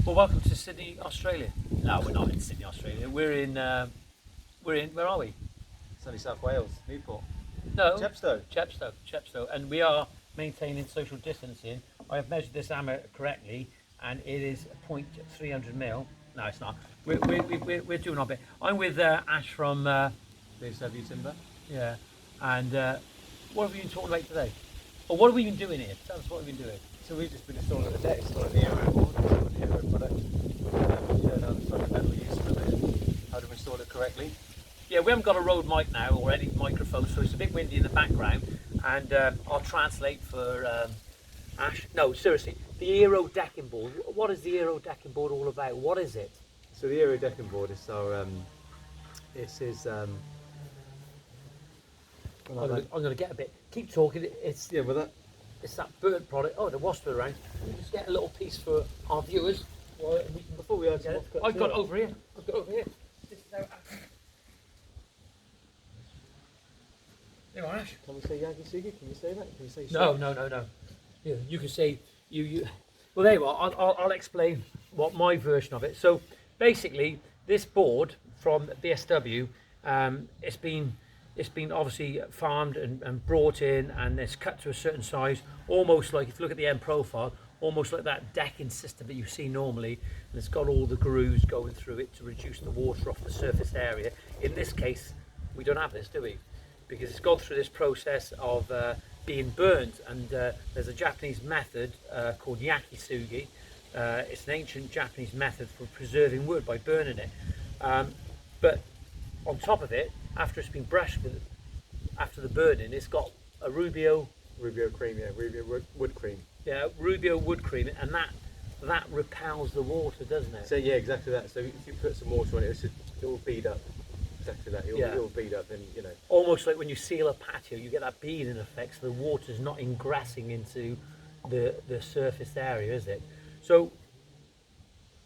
Well, welcome to Sydney, Australia. No, we're not in Sydney, Australia. We're in, where are we? Sunny South Wales, Newport. No. Chepstow. Chepstow. And we are maintaining social distancing. I have measured this hammer correctly, and it is 0.300 mil. No, it's not. We're doing our bit. I'm with Ash from, BSW Timber. yeah. And what have we been talking about today? Or what have we been doing here? Tell us what we've been doing. So we've just been installing the deck, installing the Aero board, installing the Aero product. We showed how the fundamental use of it, how to install it correctly. Yeah, we haven't got a Rode mic now or any microphone, so it's a bit windy in the background. And I'll translate for Ash. No, seriously, the Aero decking board. What is the Aero decking board all about? What is it? So the Aero decking board is our, it's his, I'm going to get a bit. Keep talking. It's yeah, well it's that bird product. Oh, the wasp around. We'll just get a little piece for our viewers. well, before we add some I've got it over here. I've got it over here. This is how there you are, Ash. Can we say Yagi Sugi? Can you say that? Can you say No. Yeah, you can say you. Well, there you are. I'll explain what my version of it. So basically, this board from BSW, it's been obviously farmed and brought in, and it's cut to a certain size, almost like, if you look at the end profile, almost like that decking system that you see normally, and it's got all the grooves going through it to reduce the water off the surface area. In this case, we don't have this, do we? Because it's gone through this process of being burned, and there's a Japanese method called yakisugi. It's an ancient Japanese method for preserving wood by burning it. But on top of it, after it's been brushed with, after the burning, it's got a Rubio cream, yeah, Rubio wood cream. Yeah, Rubio wood cream, and that repels the water, doesn't it? So yeah, exactly that. So if you put some water on it, it will bead up. Exactly that. It will bead up, and you know. Almost like when you seal a patio, you get that beading effect, so the water's not ingressing into the surface area, is it? So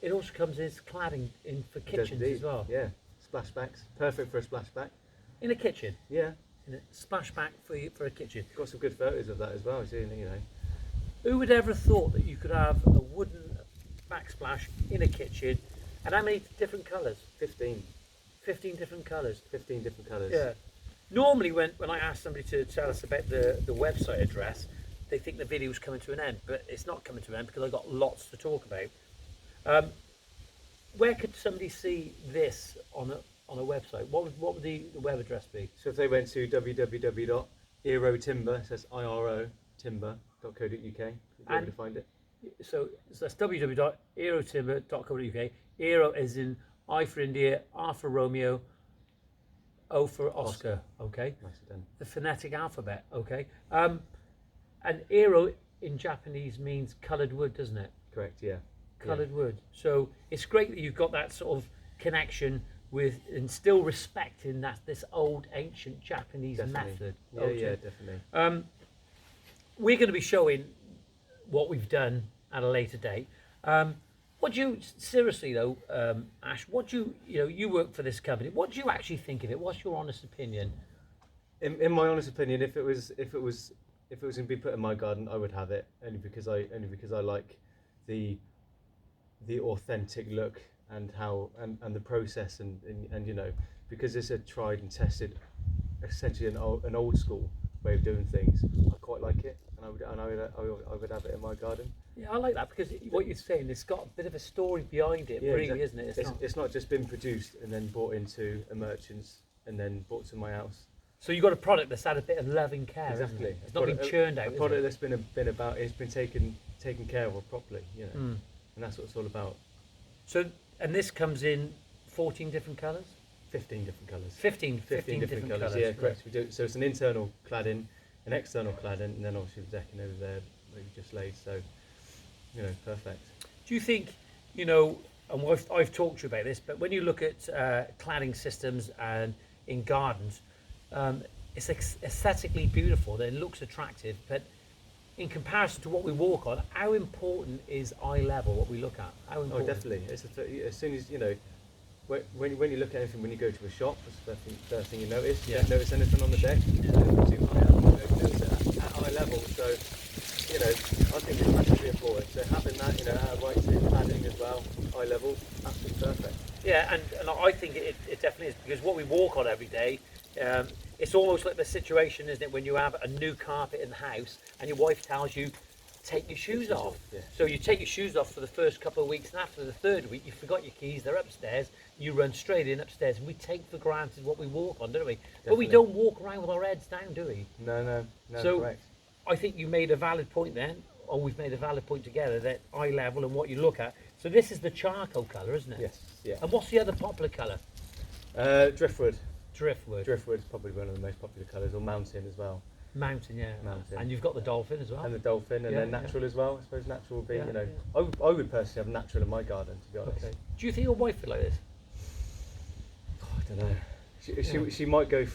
it also comes as cladding in for kitchens as well. Yeah, splashbacks, perfect for a splashback. In a kitchen. Yeah. In a splashback for a kitchen. Got some good photos of that as well. You know. Who would ever have thought that you could have a wooden backsplash in a kitchen, and how many different colours? 15 different colours. 15 different colours. Yeah. Normally when I ask somebody to tell us about the website address, they think the video's coming to an end, but it's not coming to an end because I've got lots to talk about. Where could somebody see this on a website? What would the web address be? So if they went to www.aerotimber, it says IRO timber.co.uk, you'll be able to find it. So that's www.aerotimber.co.uk. Aero is in I for India, R for Romeo, O for Oscar. Okay. Nicely done. The phonetic alphabet. Okay. And aero in Japanese means coloured wood, doesn't it? Correct. Yeah. Coloured wood. So it's great that you've got that sort of connection with, and still respecting this old ancient Japanese method. Yeah, yeah, definitely. We're going to be showing what we've done at a later date. What do you, seriously though, Ash, what do you work for this company, what do you actually think of it? What's your honest opinion? In my honest opinion, if it was going to be put in my garden, I would have it, only because I like the authentic look and how and the process and you know, because it's a tried and tested, essentially an old school way of doing things. I quite like it, and I would have it in my garden. Yeah, I like that, because what you're saying, it's got a bit of a story behind it, yeah, really, exactly. isn't it? It's not just been produced and then brought into a merchant's and then brought to my house. So you've got a product that's had a bit of love and care. Exactly. It? It's not been churned out. A product that's been about, it's been taken care of properly, you know, and that's what it's all about. So, and this comes in 14 different colours? 15 different colours. 15 different colours. Yeah, correct. We do, so it's an internal cladding, an external cladding, and then obviously the decking over there that you just laid. So, you know, perfect. Do you think, you know, and I've talked to you about this, but when you look at cladding systems and in gardens, it's aesthetically beautiful, it looks attractive, but in comparison to what we walk on, how important is eye level, what we look at? How important? Oh, definitely. It's as soon as, you know, when you look at anything, when you go to a shop, that's the first thing you notice. You don't notice anything on the deck, too high up, you don't notice it at eye level. So, you know, I think it's massively important. So having that, you know, right to cladding as well, high level, absolutely perfect. Yeah, and I think it definitely is, because what we walk on every day, it's almost like the situation, isn't it, when you have a new carpet in the house and your wife tells you, take your shoes off. Yeah. So you take your shoes off for the first couple of weeks, and after the third week, you forgot your keys, they're upstairs, you run straight in upstairs, and we take for granted what we walk on, don't we? But we Definitely. don't walk around with our heads down, do we? No, So correct. I think you made a valid point then, or we've made a valid point together, that eye level and what you look at. So this is the charcoal colour, isn't it? Yes, yeah. And what's the other popular colour? Driftwood. Driftwood. Driftwood's probably one of the most popular colours, or mountain as well. Mountain, yeah. Mountain. And you've got the dolphin as well. And the dolphin, and Yeah, then natural as well. I suppose natural would be, Yeah, you know, yeah. I would personally have natural in my garden, to be honest. Okay. Do you think your wife would like this? Oh, I don't know. She might go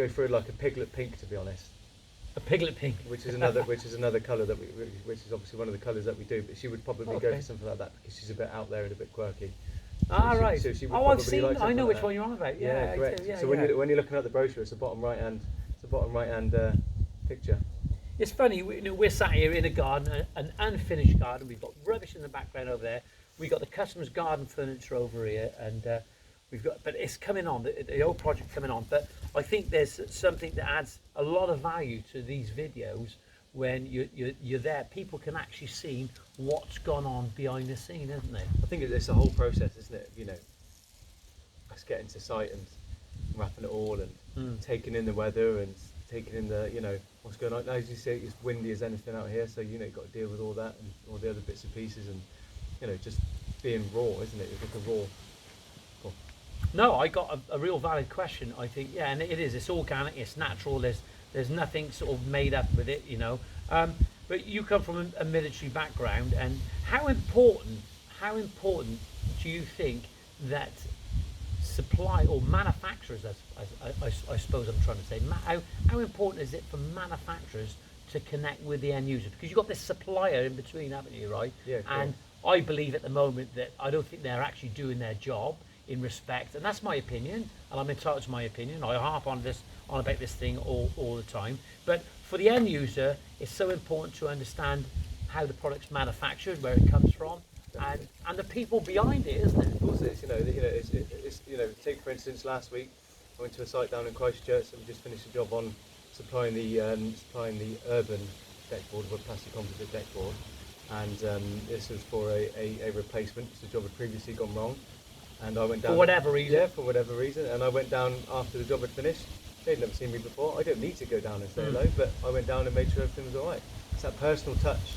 for like a piglet pink, to be honest. A piglet pink. Which is another colour that which is obviously one of the colours that we do. But she would probably go Okay. for something like that because she's a bit out there and a bit quirky. Right. So she would Oh, I've probably seen. like I something know like which that. one you're on about. Yeah, I correct. do, yeah, So yeah. when you're looking at the brochure, it's the bottom right hand picture. It's funny. We're sat here in a garden, an unfinished garden. We've got rubbish in the background over there. We've got the customer's garden furniture over here, and but it's coming on. The old project coming on. But I think there's something that adds a lot of value to these videos when you're there. People can actually see what's gone on behind the scene, isn't there? I think it's the whole process, isn't it? You know, us getting to site and wrapping it all and taking in the weather and taking in the, you know, what's going on. As you say, it's windy as anything out here, so you know you've got to deal with all that and all the other bits and pieces, and you know, just being raw, isn't it? It's like a raw. Cool. No, I got a real valid question. I think, yeah, and it is. It's organic. It's natural. There's nothing sort of made up with it, you know. But you come from a military background, and how important do you think that supply or manufacturers, I suppose I'm trying to say, how important is it for manufacturers to connect with the end user? Because you've got this supplier in between, haven't you, right? Yeah, cool. And I believe at the moment that I don't think they're actually doing their job in respect, and that's my opinion, and I'm entitled to my opinion. I harp on about this thing all the time. But for the end user, it's so important to understand how the product's manufactured, where it comes from, and the people behind it, isn't it? Of course, it's take for instance last week I went to a site down in Christchurch and we just finished a job on supplying the urban deck board, with plastic composite deck board, and this was for a replacement because the job had previously gone wrong, and I went down For whatever reason. Yeah, for whatever reason, and I went down after the job had finished. They'd never seen me before. I don't need to go down and say hello, but I went down and made sure everything was all right. It's that personal touch,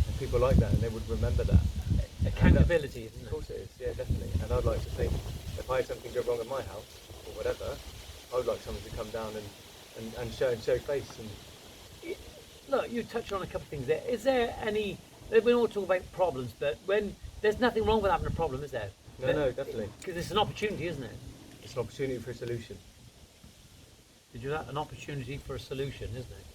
and people like that, and they would remember that. Accountability, isn't Of it? course it is, yeah, definitely. And I'd like to think if I had something go wrong in my house or whatever, I would like someone to come down and show face. And Look, you touched on a couple of things there. Is there any? We all talk about problems, but when there's nothing wrong with having a problem, is there? no, definitely. Because it's an opportunity, isn't it? It's an opportunity for a solution. Did you that? An opportunity for a solution, isn't it?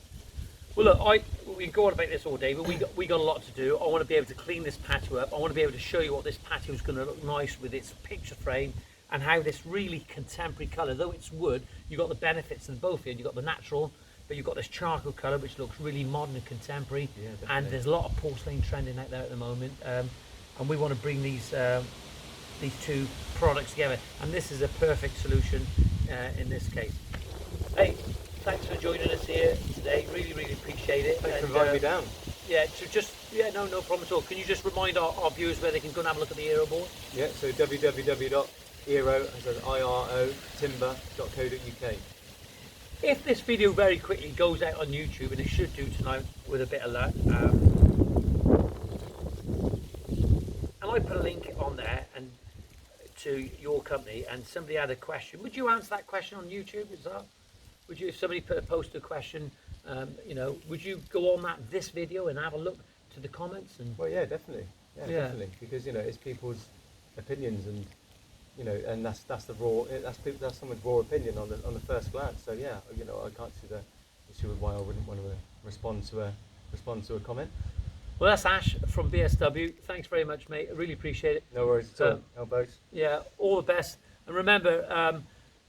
Well, look, we can go on about this all day, but we got a lot to do. I want to be able to clean this patio up. I want to be able to show you what this patio is going to look nice with its picture frame, and how this really contemporary colour, though it's wood, you've got the benefits of both here. You've got the natural, but you've got this charcoal colour, which looks really modern and contemporary. Yeah, and definitely. there's a lot of porcelain trending out there at the moment, and we want to bring these two products together, and this is a perfect solution in this case. Hey, thanks for joining us here today. Really, really appreciate it. Thanks for And, inviting me down. Yeah, no problem at all. Can you just remind our viewers where they can go and have a look at the Aero board? Yeah, so www.aero timber.co.uk. If this video very quickly goes out on YouTube, and it should do tonight with a bit of luck, and I put a link on there and to your company, and somebody had a question, would you answer that question on YouTube? Is that? Would you, if somebody posted a question, would you go on this video and have a look to the comments? And Well, yeah, definitely. Yeah, Yeah. definitely. Because it's people's opinions, and and that's the raw. That's someone's raw opinion on the first glance. So yeah, I can't see the issue with why I wouldn't want to respond to a comment. well, that's Ash from BSW. Thanks very much, mate. I really appreciate it. No worries at all. Elbows. Yeah, all the best. And remember,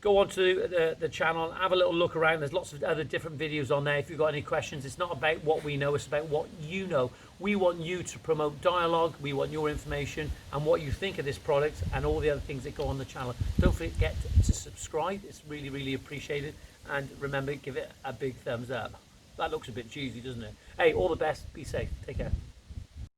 go on to the channel, have a little look around. There's lots of other different videos on there. If you've got any questions, it's not about what we know, it's about what you know. We want you to promote dialogue. We want your information and what you think of this product and all the other things that go on the channel. Don't forget to subscribe. It's really, really appreciated. And remember, give it a big thumbs up. That looks a bit cheesy, doesn't it? Hey, all the best. Be safe. Take care.